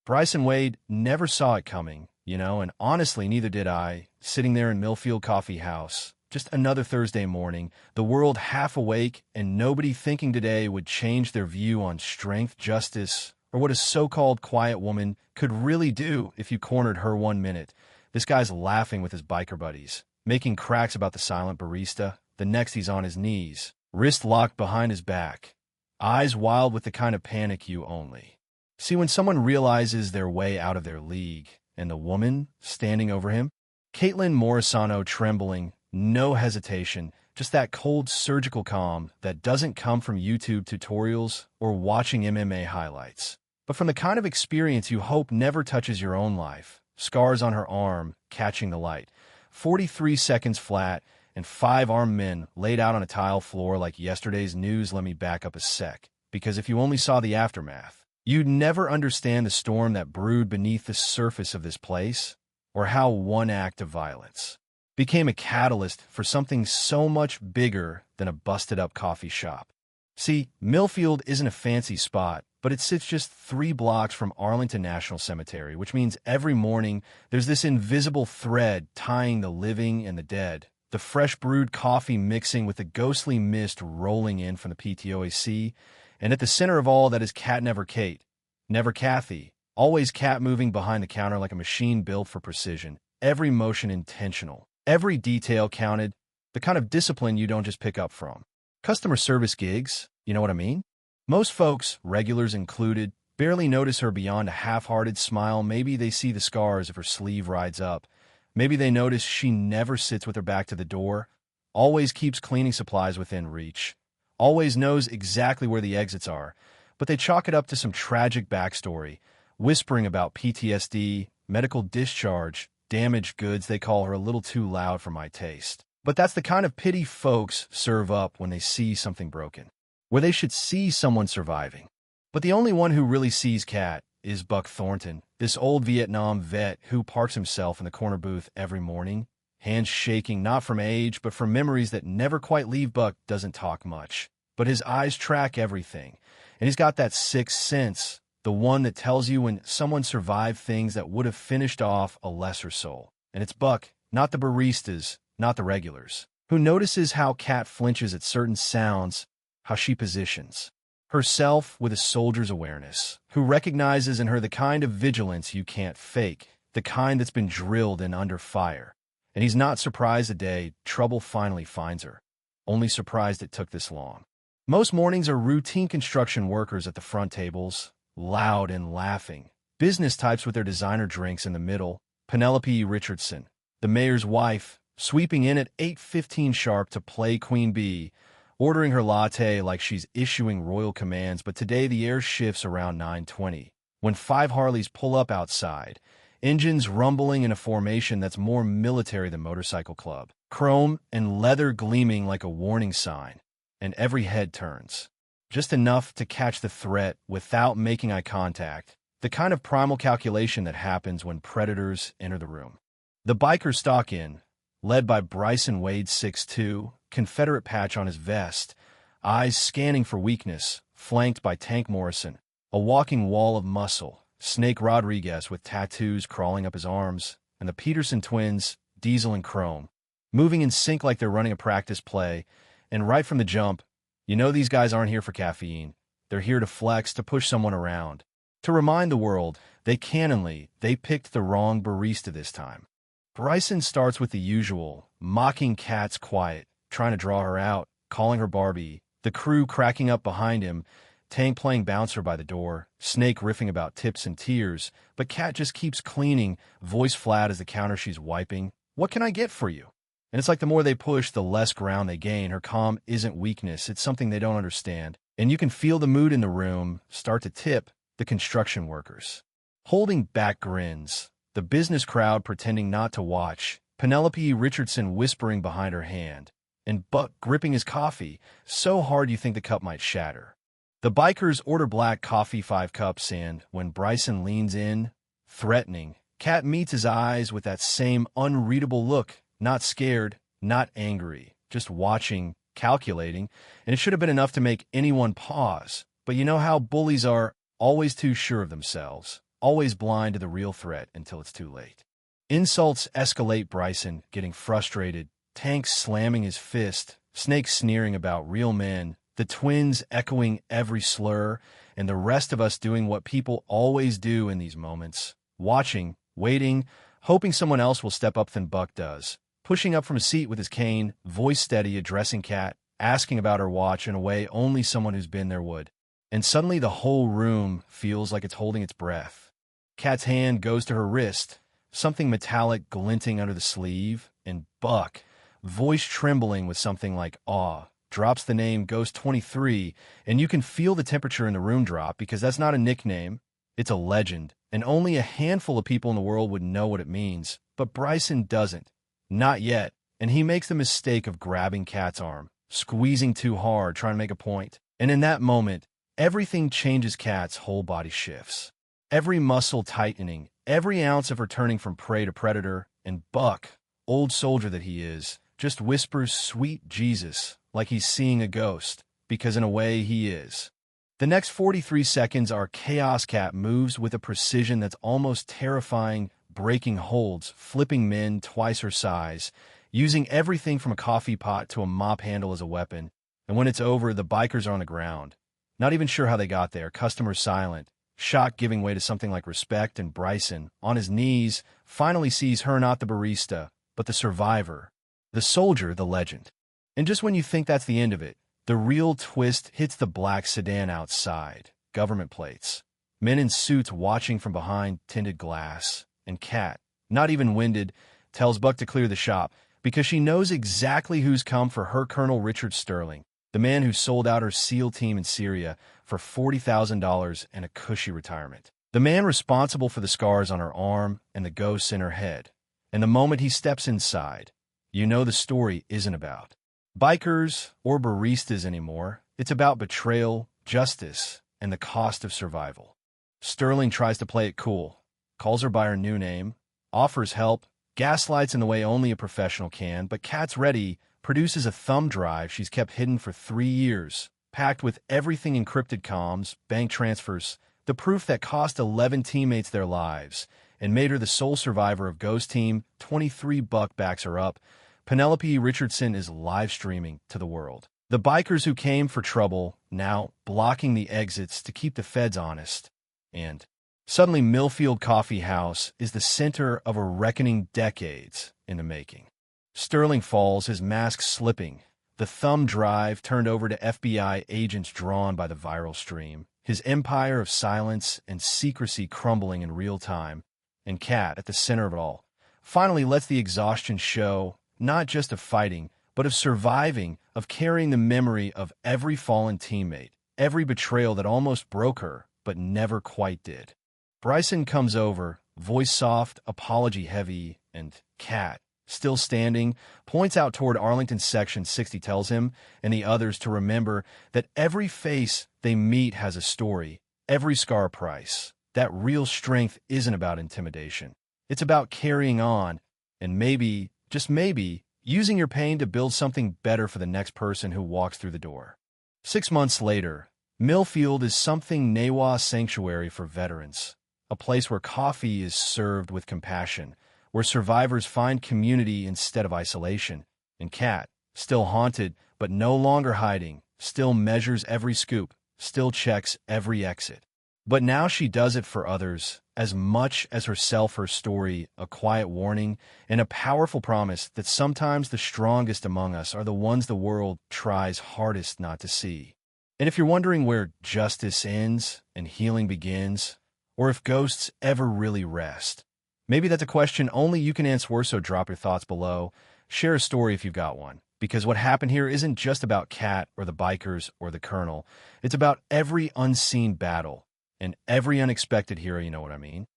Bryce and Wade never saw it coming, and honestly, neither did I, sitting there in Millfield Coffee House. Just another Thursday morning, the world half awake, and nobody thinking today would change their view on strength, justice, or what a so-called quiet woman could really do if you cornered her 1 minute. This guy's laughing with his biker buddies, making cracks about the silent barista. The next he's on his knees, wrist locked behind his back, eyes wild with the kind of panic you only see when someone realizes they're way out of their league. And the woman standing over him, Caitlin Morisano, trembling, no hesitation, just that cold surgical calm that doesn't come from YouTube tutorials or watching MMA highlights, but from the kind of experience you hope never touches your own life. Scars on her arm, catching the light. 43 seconds flat, and 5 armed men laid out on a tile floor like yesterday's news. Let me back up a sec, because if you only saw the aftermath, you'd never understand the storm that brewed beneath the surface of this place, or how one act of violence became a catalyst for something so much bigger than a busted-up coffee shop. See, Millfield isn't a fancy spot, but it sits just 3 blocks from Arlington National Cemetery, which means every morning there's this invisible thread tying the living and the dead. The fresh brewed coffee mixing with the ghostly mist rolling in from the PTOAC, and at the center of all that is Cat Never Kate, never Kathy, always Cat moving behind the counter like a machine built for precision, every motion intentional, every detail counted, the kind of discipline you don't just pick up from customer service gigs, you know what I mean? Most folks, regulars included, barely notice her beyond a half-hearted smile. Maybe they see the scars if her sleeve rides up. Maybe they notice she never sits with her back to the door, always keeps cleaning supplies within reach, always knows exactly where the exits are, but they chalk it up to some tragic backstory, whispering about PTSD, medical discharge, damaged goods. They call her a little too loud for my taste. But that's the kind of pity folks serve up when they see something broken, where they should see someone surviving. But the only one who really sees Cat is Buck Thornton, this old Vietnam vet who parks himself in the corner booth every morning, hands shaking not from age but from memories that never quite leave. Buck doesn't talk much, but his eyes track everything, and he's got that sixth sense, the one that tells you when someone survived things that would have finished off a lesser soul. And it's Buck, not the baristas, not the regulars, who notices how Cat flinches at certain sounds, how she positions herself with a soldier's awareness, who recognizes in her the kind of vigilance you can't fake, the kind that's been drilled in under fire. And he's not surprised the day trouble finally finds her, only surprised it took this long. Most mornings are routine construction workers at the front tables, loud and laughing, business types with their designer drinks in the middle. Penelope Richardson, the mayor's wife, sweeping in at 8:15 sharp to play Queen Bee, ordering her latte like she's issuing royal commands. But today the air shifts around 9:20, when 5 Harleys pull up outside, engines rumbling in a formation that's more military than motorcycle club, chrome and leather gleaming like a warning sign, and every head turns, just enough to catch the threat without making eye contact, the kind of primal calculation that happens when predators enter the room. The bikers stalk in, led by Bryson Wade, 6'2", Confederate patch on his vest, eyes scanning for weakness, flanked by Tank Morrison, a walking wall of muscle, Snake Rodriguez with tattoos crawling up his arms, and the Peterson twins, Diesel and Chrome, moving in sync like they're running a practice play. And right from the jump, you know these guys aren't here for caffeine. They're here to flex, to push someone around, to remind the world they picked the wrong barista this time. Bryson starts with the usual, mocking Cat's quiet, trying to draw her out, calling her Barbie, the crew cracking up behind him, Tank playing bouncer by the door, Snake riffing about tips and tears, but Cat just keeps cleaning, voice flat as the counter she's wiping. What can I get for you? And it's like the more they push, the less ground they gain. Her calm isn't weakness, it's something they don't understand. And you can feel the mood in the room start to tip. The construction workers, holding back grins, the business crowd pretending not to watch, Penelope Richardson whispering behind her hand, and Buck gripping his coffee so hard you think the cup might shatter. The bikers order black coffee, 5 cups, and when Bryson leans in, threatening, Cat meets his eyes with that same unreadable look, not scared, not angry, just watching, calculating, and it should have been enough to make anyone pause. But you know how bullies are, always too sure of themselves. always blind to the real threat until it's too late. Insults escalate. Bryson getting frustrated, Tank slamming his fist, Snake sneering about real men, the twins echoing every slur, and the rest of us doing what people always do in these moments. Watching, waiting, hoping someone else will step up than Buck does. Pushing up from a seat with his cane, voice steady, addressing Kat, asking about her watch in a way only someone who's been there would. And suddenly the whole room feels like it's holding its breath. Kat's hand goes to her wrist, something metallic glinting under the sleeve, and Buck, voice trembling with something like awe, drops the name Ghost 23, and you can feel the temperature in the room drop because that's not a nickname, it's a legend, and only a handful of people in the world would know what it means, but Bryson doesn't. Not yet, and he makes the mistake of grabbing Kat's arm, squeezing too hard, trying to make a point, and in that moment, everything changes. Kat's whole body shifts. Every muscle tightening, every ounce of her turning from prey to predator, and Buck, old soldier that he is, just whispers sweet Jesus like he's seeing a ghost, because in a way he is. The next 43 seconds are chaos. Kat moves with a precision that's almost terrifying, breaking holds, flipping men twice her size, using everything from a coffee pot to a mop handle as a weapon, and when it's over, the bikers are on the ground. Not even sure how they got there, customers silent, shock giving way to something like respect, and Bryson, on his knees, finally sees her, not the barista, but the survivor, the soldier, the legend. And just when you think that's the end of it, the real twist hits. The black sedan outside, government plates, men in suits watching from behind tinted glass, and Kat, not even winded, tells Buck to clear the shop because she knows exactly who's come for her. Colonel Richard Sterling, the man who sold out her SEAL team in Syria for $40,000 and a cushy retirement. The man responsible for the scars on her arm and the ghosts in her head. And the moment he steps inside, you know the story isn't about bikers or baristas anymore. It's about betrayal, justice, and the cost of survival. Sterling tries to play it cool, calls her by her new name, offers help, gaslights in the way only a professional can, but Kat's ready, produces a thumb drive she's kept hidden for 3 years, packed with everything: encrypted comms, bank transfers, the proof that cost 11 teammates their lives, and made her the sole survivor of Ghost Team 23. Buck backs her up. Penelope Richardson is live streaming to the world. The bikers who came for trouble now blocking the exits to keep the feds honest. And suddenly Millfield Coffee House is the center of a reckoning decades in the making. Sterling falls, his mask slipping, the thumb drive turned over to FBI agents drawn by the viral stream, his empire of silence and secrecy crumbling in real time, and Kat, at the center of it all, finally lets the exhaustion show, not just of fighting, but of surviving, of carrying the memory of every fallen teammate, every betrayal that almost broke her, but never quite did. Bryson comes over, voice soft, apology heavy, and Kat, still standing, points out toward Arlington Section 60, tells him and the others to remember that every face they meet has a story, every scar a price. That real strength isn't about intimidation. It's about carrying on, and maybe, just maybe, using your pain to build something better for the next person who walks through the door. 6 months later, Millfield is something Nawa sanctuary for veterans, a place where coffee is served with compassion, where survivors find community instead of isolation. And Kat, still haunted, but no longer hiding, still measures every scoop, still checks every exit. But now she does it for others, as much as herself. Her story, a quiet warning, and a powerful promise that sometimes the strongest among us are the ones the world tries hardest not to see. And if you're wondering where justice ends and healing begins, or if ghosts ever really rest, maybe that's a question only you can answer, so drop your thoughts below. Share a story if you've got one, because what happened here isn't just about Kat or the bikers or the colonel. It's about every unseen battle and every unexpected hero, you know what I mean?